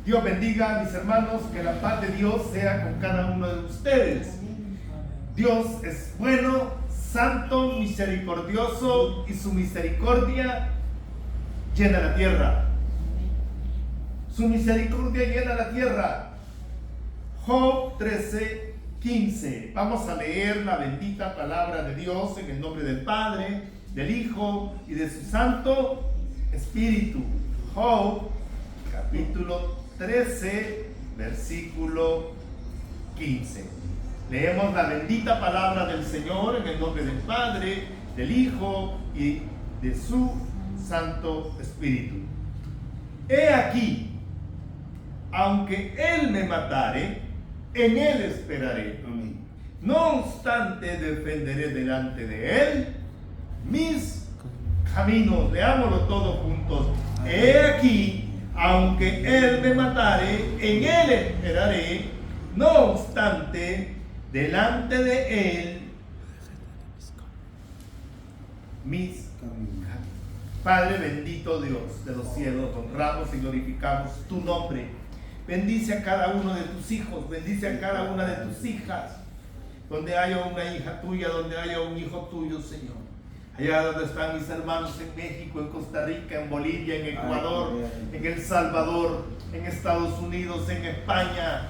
Dios bendiga a mis hermanos, que la paz de Dios sea con cada uno de ustedes. Dios es bueno, santo, misericordioso, y su misericordia llena la tierra. Su misericordia llena la tierra. Job 13:15. Vamos a leer la bendita palabra de Dios en el nombre del Padre, del Hijo y de su Santo Espíritu. Job capítulo 13, versículo 15. Leemos la bendita palabra del Señor en el nombre del Padre, del Hijo y de su Santo Espíritu. He aquí, aunque Él me matare, en Él esperaré. Amén. No obstante, defenderé delante de Él mis caminos. Leámoslo todos juntos. He aquí, aunque Él me matare, en Él esperaré. No obstante, delante de Él mis caminos. Padre bendito Dios de los cielos, honramos y glorificamos tu nombre. Bendice a cada uno de tus hijos, bendice a cada una de tus hijas. Donde haya una hija tuya, donde haya un hijo tuyo, Señor. Allá donde están mis hermanos en México, en Costa Rica, en Bolivia, en Ecuador, en El Salvador, en Estados Unidos, en España,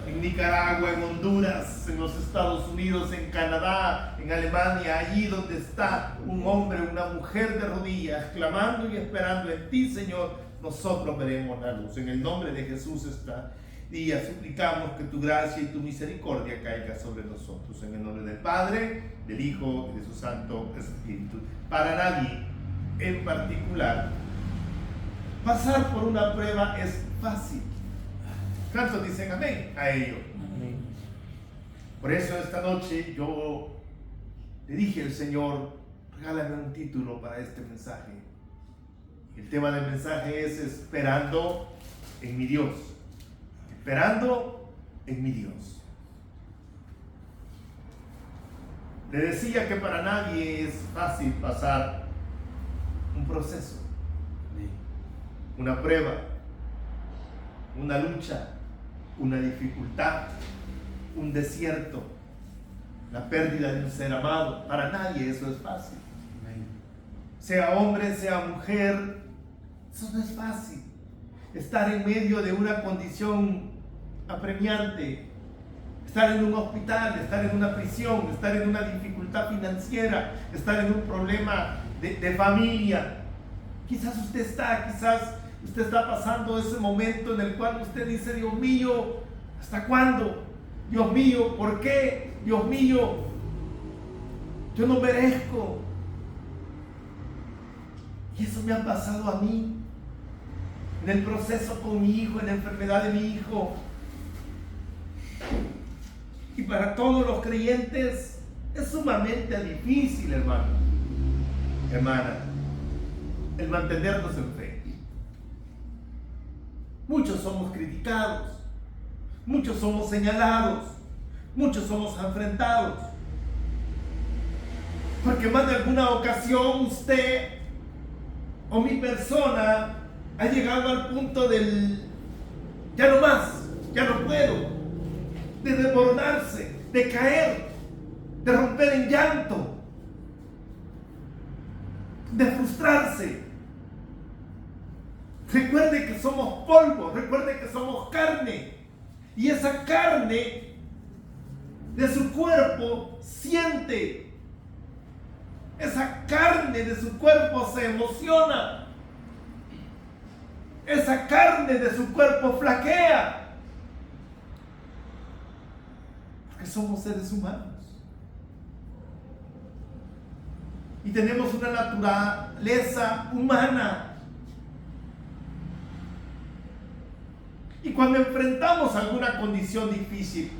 en Nicaragua, en Honduras, en los Estados Unidos, en Canadá, en Alemania, allí donde está un hombre, una mujer de rodillas, clamando y esperando en ti, Señor, nosotros veremos la luz. En el nombre de Jesús está día suplicamos que tu gracia y tu misericordia caiga sobre nosotros. En el nombre del Padre, del Hijo y de su Santo Espíritu. Para nadie en particular, pasar por una prueba es fácil. ¿Cuántos dicen amén a ello? Amén. Por eso esta noche yo le dije al Señor, regálame un título para este mensaje. El tema del mensaje es esperando en mi Dios. Esperando en mi Dios. Le decía que para nadie es fácil pasar un proceso, una prueba, una lucha, una dificultad, un desierto, la pérdida de un ser amado. Para nadie eso es fácil. Sea hombre, sea mujer, eso no es fácil. Estar en medio de una condición apremiante, estar en un hospital, estar en una prisión, estar en una dificultad financiera, estar en un problema de familia. Quizás usted está pasando ese momento en el cual usted dice, Dios mío, ¿hasta cuándo? Dios mío, ¿por qué? Dios mío, yo no merezco. Y eso me ha pasado a mí, en el proceso con mi hijo, en la enfermedad de mi hijo. Y para todos los creyentes es sumamente difícil, hermano, hermana, el mantenernos en fe. Muchos somos criticados, muchos somos señalados, muchos somos enfrentados. Porque más de alguna ocasión usted o mi persona ha llegado al punto del ya no más, ya no puedo, de desbordarse, de caer, de romper en llanto, de frustrarse. Recuerde que somos polvo, recuerde que somos carne, y esa carne de su cuerpo siente, esa carne de su cuerpo se emociona, esa carne de su cuerpo flaquea, porque somos seres humanos y tenemos una naturaleza humana. Y cuando enfrentamos alguna condición difícil,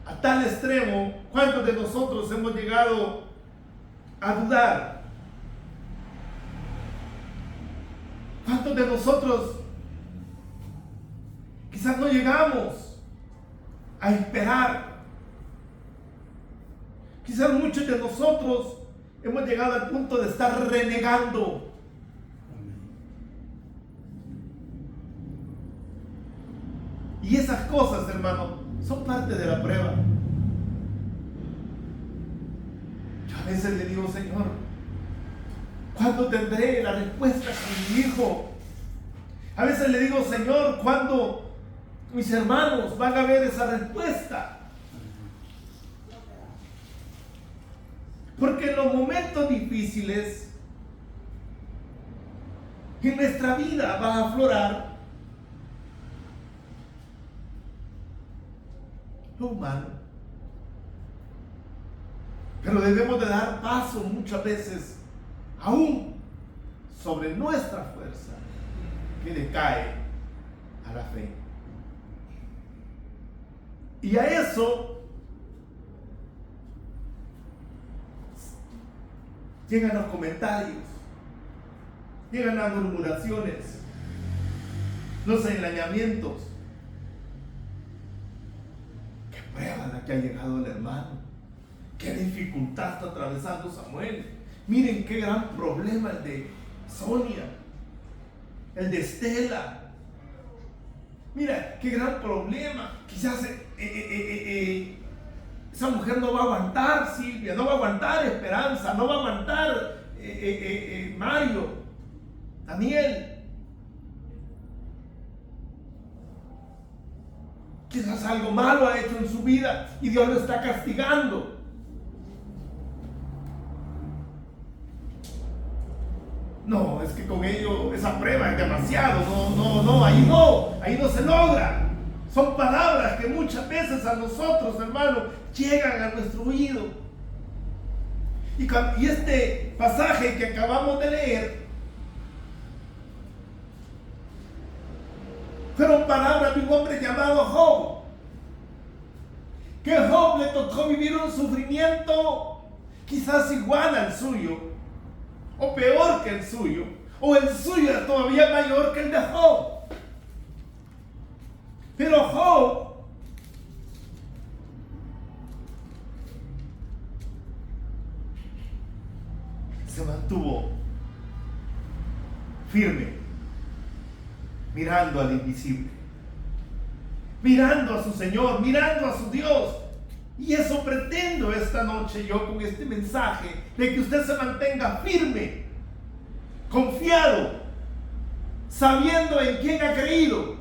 a tal extremo, ¿cuántos de nosotros hemos llegado a dudar? ¿Cuántos de nosotros quizás no llegamos a esperar? Quizás muchos de nosotros hemos llegado al punto de estar renegando. Y esas cosas, hermano, son parte de la prueba. Yo a veces le digo, Señor, ¿cuándo tendré la respuesta con mi hijo? A veces le digo, Señor, ¿cuándo mis hermanos van a ver esa respuesta? Porque en los momentos difíciles en nuestra vida va a aflorar lo humano. Pero debemos de dar paso muchas veces aún sobre nuestra fuerza que decae a la fe. Y a eso llegan los comentarios, llegan las murmuraciones, los engañamientos. Qué prueba la que ha llegado el hermano, qué dificultad está atravesando Samuel. Miren qué gran problema el de Sonia, el de Estela. Mira qué gran problema. Quizás esa mujer no va a aguantar, Silvia, no va a aguantar Esperanza, no va a aguantar Mario, Daniel. Quizás algo malo ha hecho en su vida y Dios lo está castigando. No, es que con ello esa prueba es demasiado. Ahí no se logra. Son palabras que muchas veces a nosotros, hermanos, llegan a nuestro oído. Y este pasaje que acabamos de leer fueron palabras de un hombre llamado Job. Que a Job le tocó vivir un sufrimiento quizás igual al suyo, o peor que el suyo, o el suyo es todavía mayor que el de Job. Pero Job se mantuvo firme, mirando al invisible, mirando a su Señor, mirando a su Dios. Y eso pretendo esta noche yo con este mensaje, de que usted se mantenga firme, confiado, sabiendo en quién ha creído,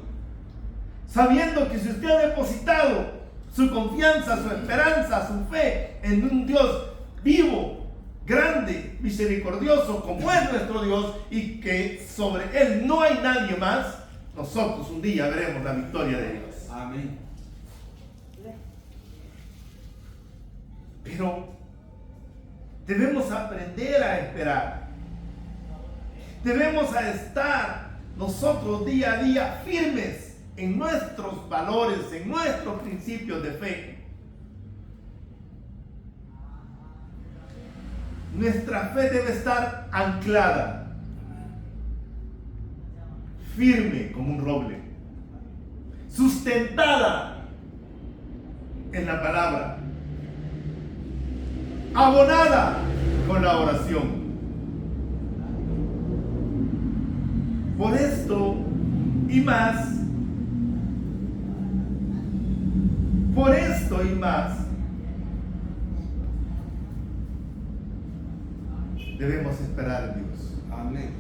sabiendo que si usted ha depositado su confianza, su esperanza, su fe en un Dios vivo, grande, misericordioso, como es nuestro Dios, y que sobre Él no hay nadie más, nosotros un día veremos la victoria de Dios. Amén. Pero debemos aprender a esperar. Debemos a estar nosotros día a día firmes en nuestros valores, en nuestros principios de fe. Nuestra fe debe estar anclada, firme como un roble, sustentada en la palabra, abonada con la oración. Por esto y más, debemos esperar en Dios. Amén.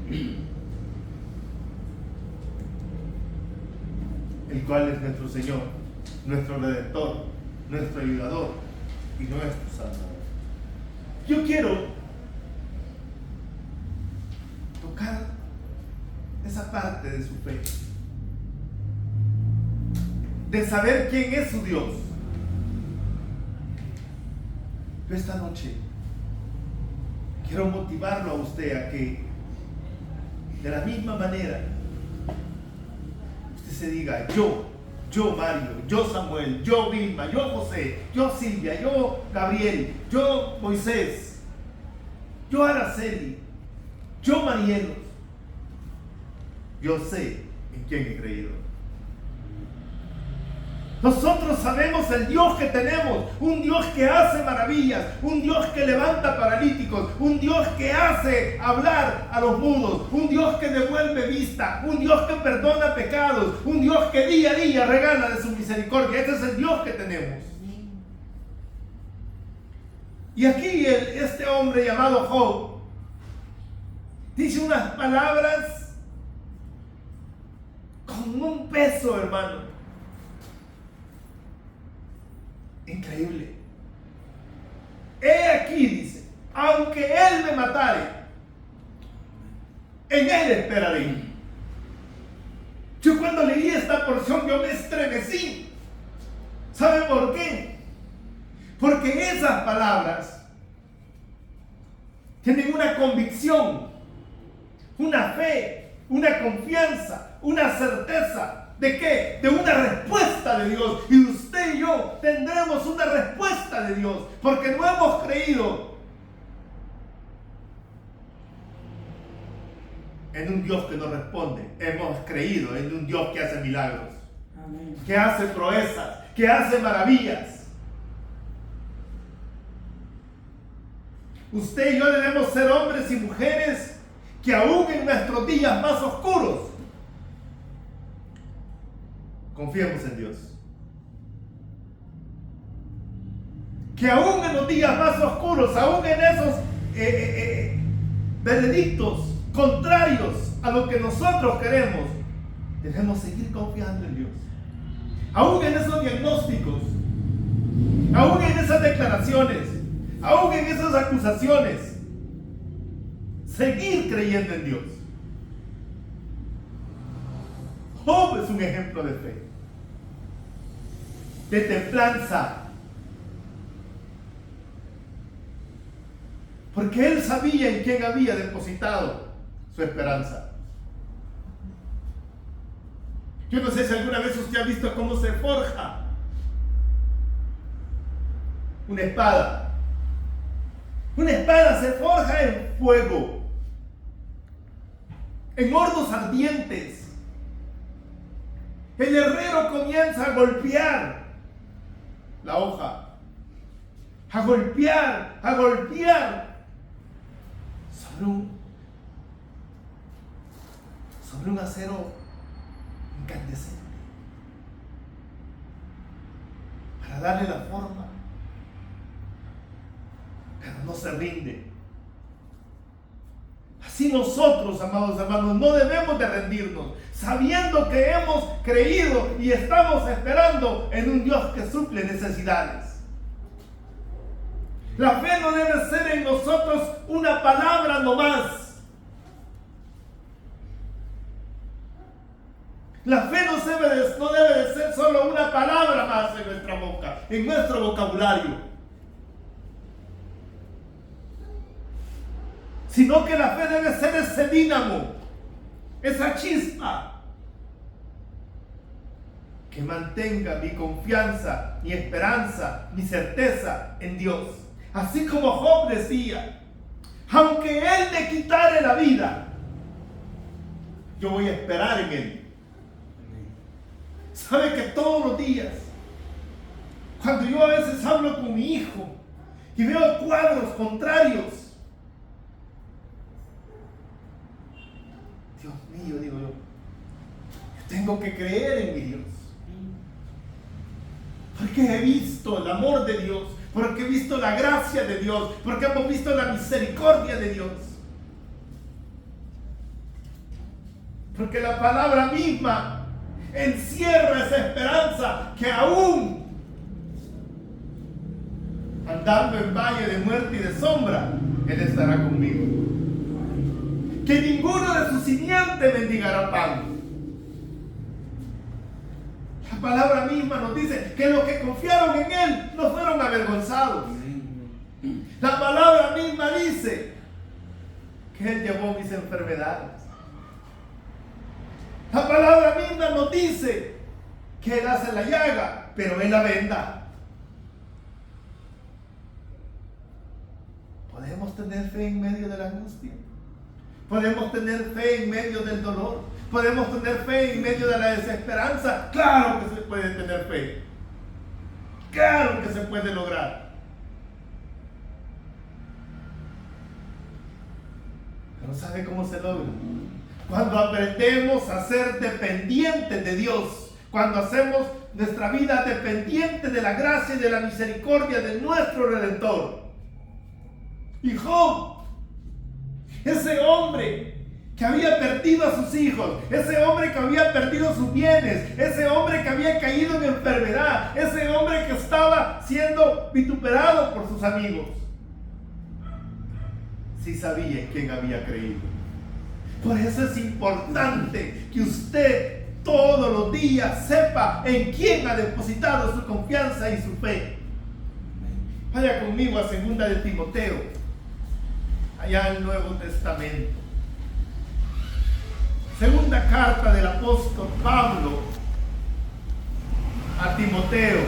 El cual es nuestro Señor, nuestro Redentor, nuestro ayudador y nuestro Salvador. Yo quiero tocar esa parte de su fe, de saber quién es su Dios. Yo esta noche quiero motivarlo a usted a que de la misma manera usted se diga: yo Mario, yo Samuel, yo Vilma, yo José, yo Silvia, yo Gabriel, yo Moisés, yo Araceli, yo Marielos, yo sé en quién he creído. Nosotros sabemos el Dios que tenemos, un Dios que hace maravillas, un Dios que levanta paralíticos, un Dios que hace hablar a los mudos, un Dios que devuelve vista, un Dios que perdona pecados, un Dios que día a día regala de su misericordia. Este es el Dios que tenemos. Y aquí este hombre llamado Job dice unas palabras con un peso, hermano. Increíble. He aquí, dice, aunque él me matare, en él esperaré. Yo cuando leí esta porción, yo me estremecí. ¿Sabe por qué? Porque esas palabras tienen una convicción, una fe, una confianza, una certeza. ¿De qué? De una respuesta de Dios. Y usted y yo tendremos una respuesta de Dios. Porque no hemos creído en un Dios que nos responde. Hemos creído en un Dios que hace milagros. Amén. Que hace proezas, que hace maravillas. Usted y yo debemos ser hombres y mujeres que aún en nuestros días más oscuros confiemos en Dios. Que aún en los días más oscuros, aún en esos veredictos contrarios a lo que nosotros queremos, debemos seguir confiando en Dios. Aún en esos diagnósticos, aún en esas declaraciones, aún en esas acusaciones, seguir creyendo en Dios. Job es un ejemplo de fe, de templanza, porque él sabía en quién había depositado su esperanza. Yo no sé si alguna vez usted ha visto cómo se forja una espada. Una espada se forja en fuego, en hornos ardientes. El herrero comienza a golpear la hoja, a golpear sobre un acero incandescente para darle la forma, pero no se rinde. Así nosotros, amados hermanos, no debemos de rendirnos, sabiendo que hemos creído y estamos esperando en un Dios que suple necesidades. La fe no debe ser en nosotros una palabra nomás. La fe no debe de ser solo una palabra más en nuestra boca, en nuestro vocabulario. Sino que la fe debe ser ese dínamo, esa chispa que mantenga mi confianza, mi esperanza, mi certeza en Dios. Así como Job decía, aunque Él me quitare la vida, yo voy a esperar en Él. ¿Sabe que todos los días, cuando yo a veces hablo con mi hijo y veo cuadros contrarios, Dios mío, digo yo tengo que creer en mi Dios, porque he visto el amor de Dios, porque he visto la gracia de Dios, porque hemos visto la misericordia de Dios, porque la palabra misma encierra esa esperanza que aún andando en valle de muerte y de sombra, Él estará conmigo. Que ninguno de sus simientes mendigará pan. La palabra misma nos dice que los que confiaron en Él no fueron avergonzados. La palabra misma dice que Él llevó mis enfermedades. La palabra misma nos dice que Él hace la llaga, pero Él la venda. Podemos tener fe en medio de la angustia. Podemos tener fe en medio del dolor. Podemos tener fe en medio de la desesperanza. Claro que se puede tener fe. Claro que se puede lograr. Pero ¿sabe cómo se logra? Cuando aprendemos a ser dependientes de Dios, cuando hacemos nuestra vida dependiente de la gracia y de la misericordia de nuestro Redentor. Y Job, ese hombre que había perdido a sus hijos, ese hombre que había perdido sus bienes, ese hombre que había caído en enfermedad, ese hombre que estaba siendo vituperado por sus amigos, sí sabía en quién había creído. Por eso es importante que usted todos los días sepa en quién ha depositado su confianza y su fe. Vaya conmigo a 2 de Timoteo, allá en el Nuevo Testamento. Segunda carta del apóstol Pablo a Timoteo.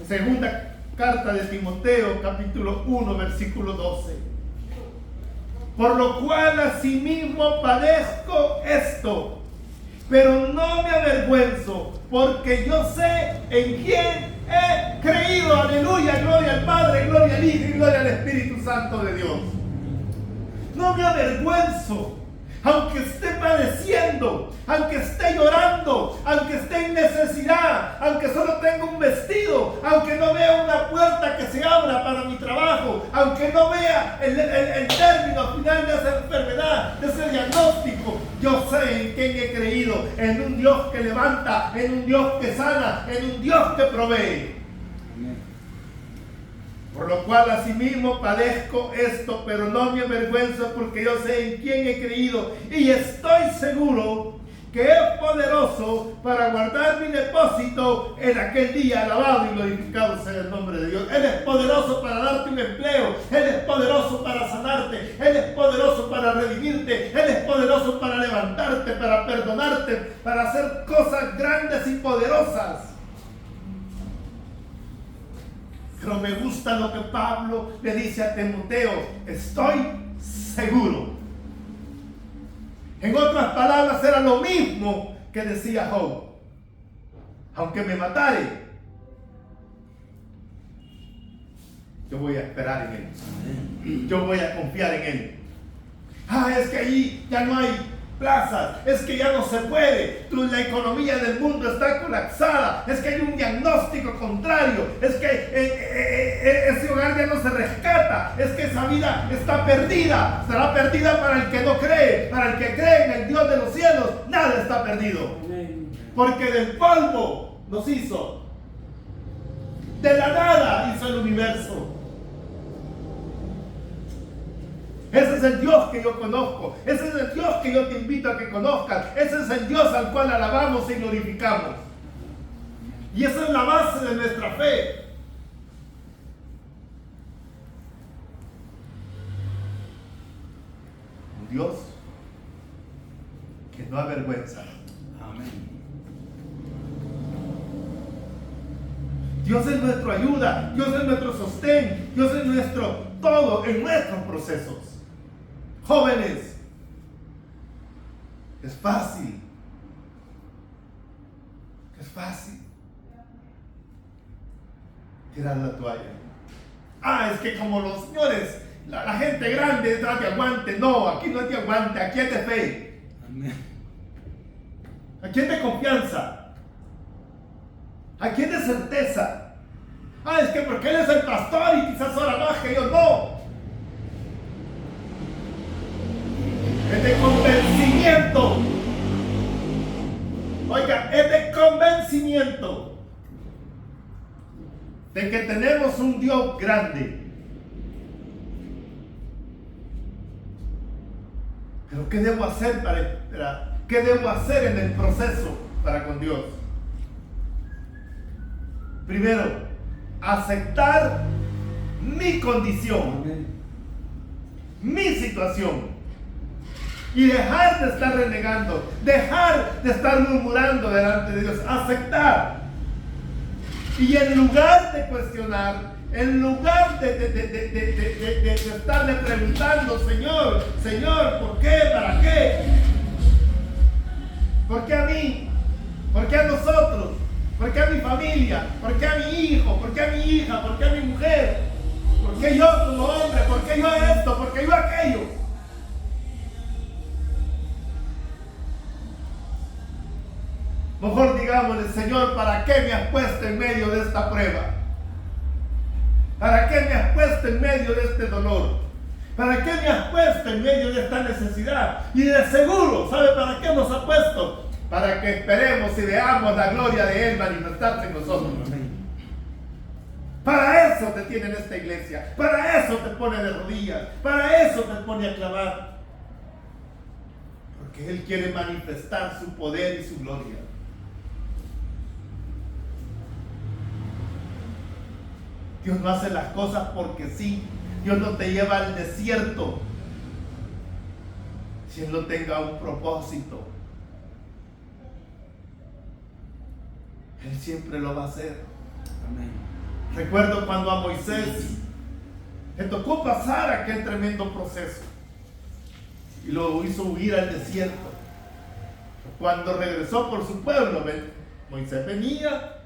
Segunda carta de Timoteo, capítulo 1, versículo 12. Por lo cual asimismo padezco esto, pero no me avergüenzo, porque yo sé en quién he creído. Aleluya, gloria al Padre, gloria al Hijo y gloria al Espíritu Santo de Dios. No me avergüenzo, aunque esté padeciendo, aunque esté llorando, aunque esté en necesidad, aunque solo tenga un vestido, aunque no vea una puerta que se abra para mi trabajo, aunque no vea el término final de esa enfermedad, de ese diagnóstico, yo sé en quién he creído, en un Dios que levanta, en un Dios que sana, en un Dios que provee. Por lo cual asimismo padezco esto, pero no me avergüenzo, porque yo sé en quién he creído y estoy seguro que es poderoso para guardar mi depósito en aquel día. Alabado y glorificado sea el nombre de Dios. Él es poderoso para darte un empleo, Él es poderoso para sanarte, Él es poderoso para redimirte, Él es poderoso para levantarte, para perdonarte, para hacer cosas grandes y poderosas. Pero me gusta lo que Pablo le dice a Timoteo: estoy seguro. En otras palabras, era lo mismo que decía Job: aunque me matare, yo voy a esperar en Él. Yo voy a confiar en Él. Es que allí ya no hay plazas, es que ya no se puede, la economía del mundo está colapsada, es que hay un diagnóstico contrario, es que ese hogar ya no se rescata, es que esa vida está perdida. Estará perdida para el que no cree, para el que cree en el Dios de los cielos, nada está perdido, porque del polvo nos hizo, de la nada hizo el universo. Ese es el Dios que yo conozco. Ese es el Dios que yo te invito a que conozcas. Ese es el Dios al cual alabamos y glorificamos. Y esa es la base de nuestra fe. Un Dios que no avergüenza. Amén. Dios es nuestra ayuda. Dios es nuestro sostén. Dios es nuestro todo en nuestros procesos. Jóvenes, es fácil tirar la toalla. Es que como los señores, la gente grande es de aguante. No, aquí no es de aguante, aquí es de fe. Amén. Aquí es de confianza, aquí es de certeza. Es que porque él es el pastor y quizás ora más que yo. No, es de convencimiento. Oiga, es de convencimiento de que tenemos un Dios grande. Pero ¿qué debo hacer qué debo hacer en el proceso para con Dios? Primero, aceptar mi condición, mi situación, y dejar de estar renegando, dejar de estar murmurando delante de Dios. Aceptar, y en lugar de cuestionar, en lugar de estarle preguntando, Señor, Señor, ¿por qué? ¿Para qué? ¿Por qué a mí? ¿Por qué a nosotros? ¿Por qué a mi familia? ¿Por qué a mi hijo? ¿Por qué a mi hija? ¿Por qué a mi mujer? ¿Por qué yo como hombre? ¿Por qué yo esto? ¿Por qué yo aquello? Mejor digámosle, Señor, ¿para qué me has puesto en medio de esta prueba? ¿Para qué me has puesto en medio de este dolor? ¿Para qué me has puesto en medio de esta necesidad? Y de seguro, ¿sabe para qué nos ha puesto? Para que esperemos y veamos la gloria de Él manifestarse en nosotros. Para eso te tiene en esta iglesia. Para eso te pone de rodillas. Para eso te pone a clamar. Porque Él quiere manifestar su poder y su gloria. Dios no hace las cosas porque sí. Dios no te lleva al desierto si Él no tenga un propósito. Él siempre lo va a hacer. Amén. Recuerdo cuando a Moisés le tocó pasar aquel tremendo proceso y lo hizo huir al desierto. Cuando regresó por su pueblo, Moisés venía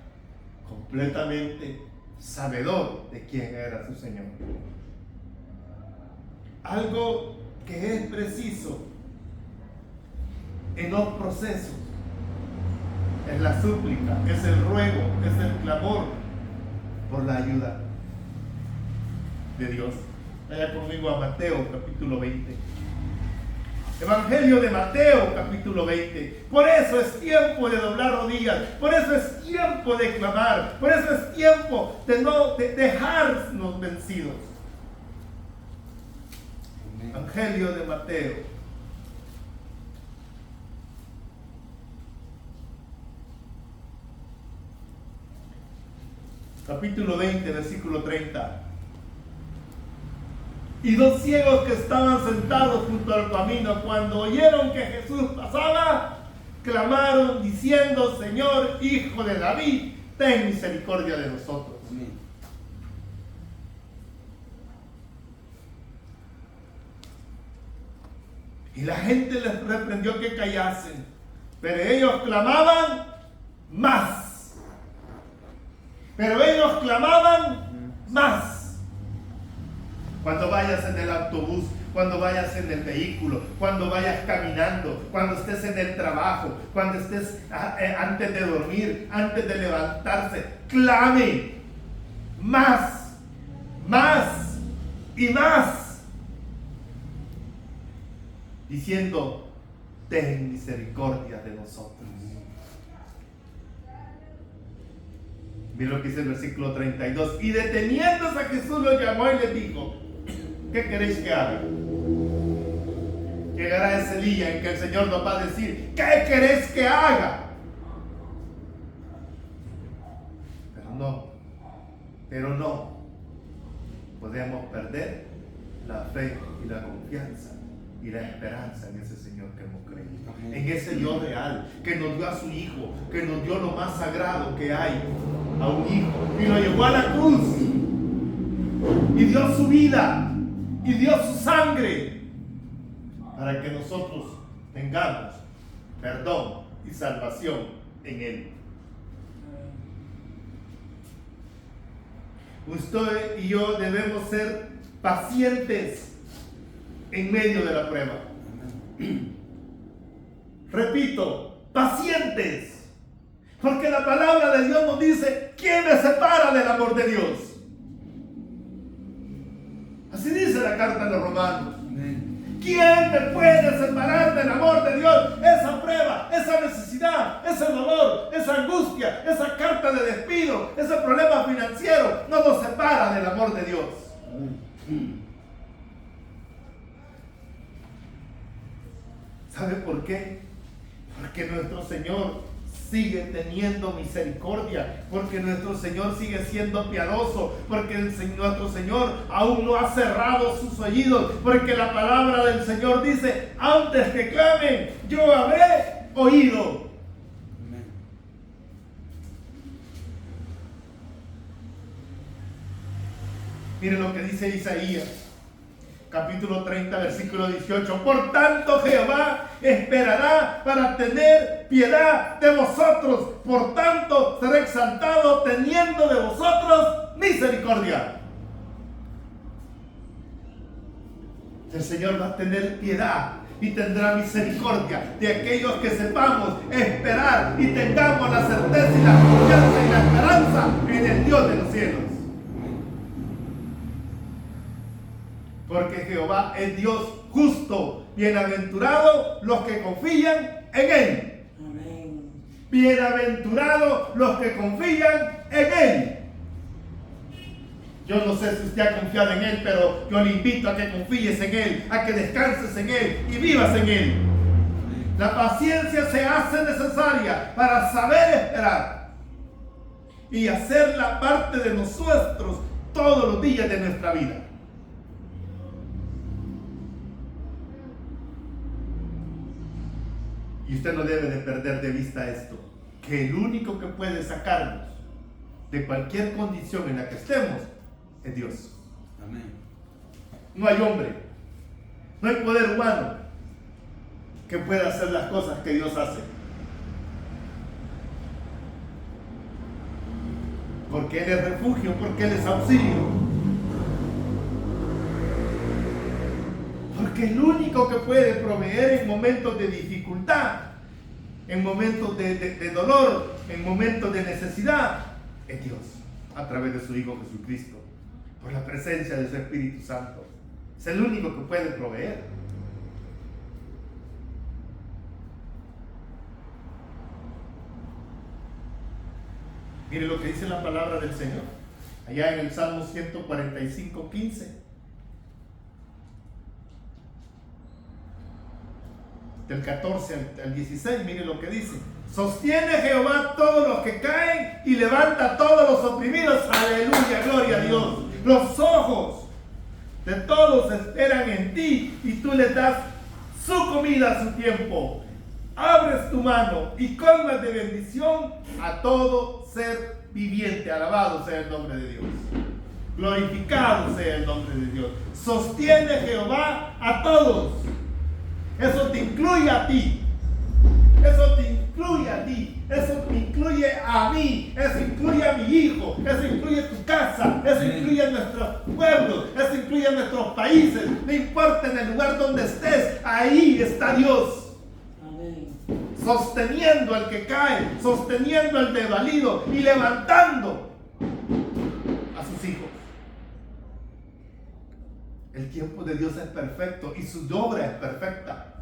completamente sabedor de quién era su Señor. Algo que es preciso en los procesos es la súplica, es el ruego, es el clamor por la ayuda de Dios. Vaya conmigo a Mateo capítulo 20. Evangelio de Mateo capítulo 20. Por eso es tiempo de doblar rodillas, por eso es tiempo de clamar, por eso es tiempo de dejarnos vencidos. Evangelio de Mateo. Capítulo 20, versículo 30. Y dos ciegos que estaban sentados junto al camino, cuando oyeron que Jesús pasaba, clamaron diciendo: Señor, Hijo de David, ten misericordia de nosotros. Amén. Y la gente les reprendió que callasen, pero ellos clamaban más. Pero ellos clamaban más. Cuando vayas en el autobús, cuando vayas en el vehículo, cuando vayas caminando, cuando estés en el trabajo, cuando estés antes de dormir, antes de levantarse, clame más, más y más, diciendo: ten misericordia de nosotros. Mira lo que dice el versículo 32. Y deteniéndose a Jesús lo llamó y le dijo: ¿qué queréis que haga? Llegará ese día en que el Señor nos va a decir: ¿qué queréis que haga? Pero no podemos perder la fe y la confianza y la esperanza en ese Señor que hemos creído, en ese Dios real que nos dio a su Hijo, que nos dio lo más sagrado que hay, a un Hijo, y lo llevó a la cruz y dio su vida y dio su sangre para que nosotros tengamos perdón y salvación en Él. Usted y yo debemos ser pacientes en medio de la prueba. Repito, pacientes. Porque la palabra de Dios nos dice: ¿quién me separa del amor de Dios? Así dice la carta de los Romanos. ¿Quién me puede separar del amor de Dios? Esa prueba, esa necesidad, ese dolor, esa angustia, esa carta de despido, ese problema financiero no nos separa del amor de Dios. ¿Sabe por qué? Porque nuestro Señor sigue teniendo misericordia, porque nuestro Señor sigue siendo piadoso, porque nuestro Señor aún no ha cerrado sus oídos, porque la palabra del Señor dice: antes que clamen, yo habré oído. Miren lo que dice Isaías, capítulo 30, versículo 18. Por tanto Jehová esperará para tener piedad de vosotros. Por tanto será exaltado teniendo de vosotros misericordia. El Señor va a tener piedad y tendrá misericordia de aquellos que sepamos esperar y tengamos la certeza y la confianza y la esperanza en el Dios de los cielos. Porque Jehová es Dios justo, bienaventurados los que confían en Él. Amén. Bienaventurados los que confían en Él. Yo no sé si usted ha confiado en Él, pero yo le invito a que confíes en Él, a que descanses en Él y vivas en Él. La paciencia se hace necesaria para saber esperar y hacerla parte de nosotros todos los días de nuestra vida. Y usted no debe de perder de vista esto, que el único que puede sacarnos de cualquier condición en la que estemos es Dios. Amén. No hay hombre, no hay poder humano que pueda hacer las cosas que Dios hace. Porque Él es refugio, porque Él es auxilio. Porque el único que puede proveer en momentos de dificultad, en momentos de dolor, en momentos de necesidad, es Dios, a través de su Hijo Jesucristo, por la presencia de su Espíritu Santo. Es el único que puede proveer. Mire lo que dice la palabra del Señor, allá en el Salmo 145, 15. Del 14 al 16, mire lo que dice. Sostiene Jehová todos los que caen y levanta a todos los oprimidos. Aleluya, gloria a Dios. Los ojos de todos esperan en ti y tú les das su comida a su tiempo. Abres tu mano y colmas de bendición a todo ser viviente. Alabado sea el nombre de Dios. Glorificado sea el nombre de Dios. Sostiene Jehová a todos. Eso te incluye a ti. Eso te incluye a ti. Eso me incluye a mí. Eso incluye a mi hijo. Eso incluye tu casa. Eso incluye a nuestros pueblos. Eso incluye a nuestros países. No importa en el lugar donde estés. Ahí está Dios. Amén. Sosteniendo al que cae. Sosteniendo al desvalido. Y levantando a sus hijos. El tiempo de Dios es perfecto y su obra es perfecta.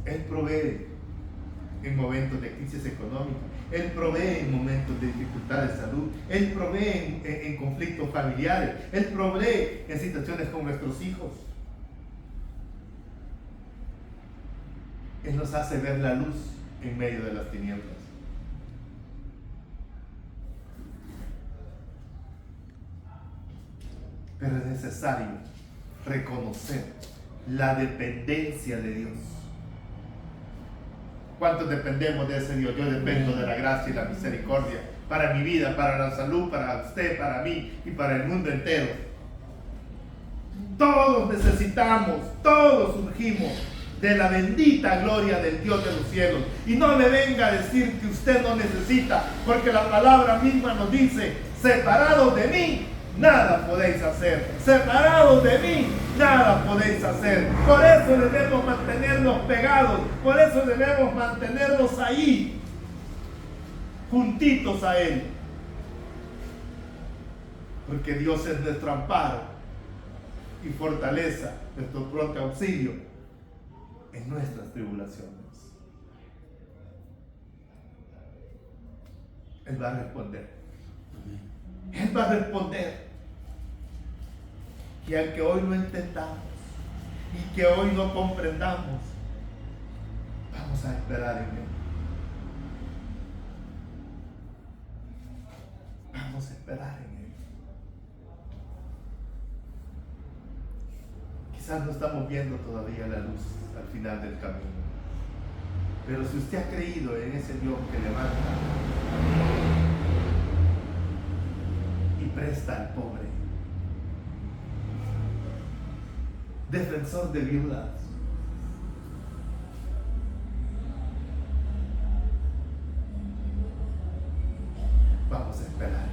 Él provee en momentos de crisis económica. Él provee en momentos de dificultad de salud. Él provee en conflictos familiares. Él provee en situaciones con nuestros hijos. Él nos hace ver la luz en medio de las tinieblas. Pero es necesario reconocer la dependencia de Dios. ¿Cuántos dependemos de ese Dios? Yo dependo de la gracia y la misericordia para mi vida, para la salud, para usted, para mí y para el mundo entero. Todos necesitamos, todos surgimos de la bendita gloria del Dios de los cielos. Y no me venga a decir que usted no necesita, porque la palabra misma nos dice: separados de mí, nada podéis hacer. Separados de mí, nada podéis hacer. Por eso debemos mantenernos pegados. Por eso debemos mantenernos ahí, juntitos a Él. Porque Dios es nuestro amparo y fortaleza, nuestro pronto auxilio en nuestras tribulaciones. Él va a responder. Él va a responder. Y aunque hoy no entendamos y que hoy no comprendamos, vamos a esperar en Él. Vamos a esperar en Él. Quizás no estamos viendo todavía la luz al final del camino, pero si usted ha creído en ese Dios que levanta, presta al pobre, defensor de viudas. Vamos a esperar,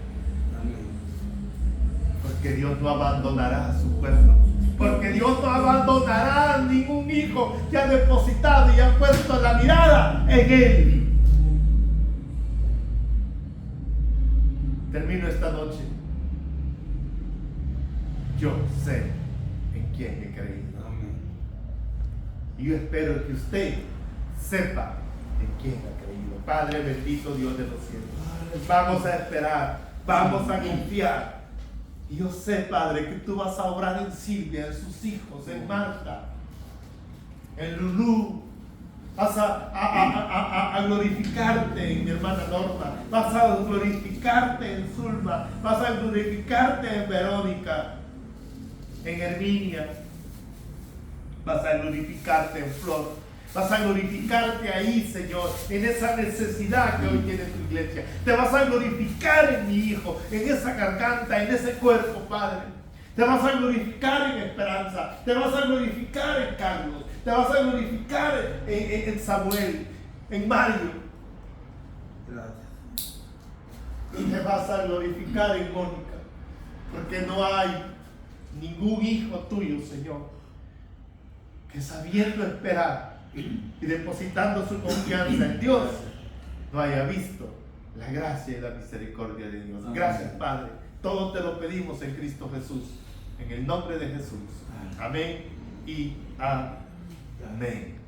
porque Dios no abandonará a su pueblo, porque Dios no abandonará a ningún hijo que ha depositado y ha puesto la mirada en Él. Termino esta noche. Yo sé en quién he creído. Y yo espero que usted sepa en quién ha creído. Padre bendito, Dios de los cielos, vamos a esperar, vamos a confiar. Y yo sé, Padre, que tú vas a obrar en Silvia, en sus hijos, en Marta, en Lulú. Vas a glorificarte en mi hermana Norma, vas a glorificarte en Zulma, vas a glorificarte en Verónica, en Herminia, vas a glorificarte en Flor, vas a glorificarte ahí, Señor, en esa necesidad que hoy tiene tu iglesia. Te vas a glorificar en mi hijo, en esa garganta, en ese cuerpo, Padre. Te vas a glorificar en Esperanza, te vas a glorificar en Carlos, te vas a glorificar en Samuel, en Mario. Gracias. Y te vas a glorificar en Mónica, porque no hay ningún hijo tuyo, Señor, que sabiendo esperar y depositando su confianza en Dios, no haya visto la gracia y la misericordia de Dios. Gracias, Padre. Todo te lo pedimos en Cristo Jesús, en el nombre de Jesús. Amén y amén.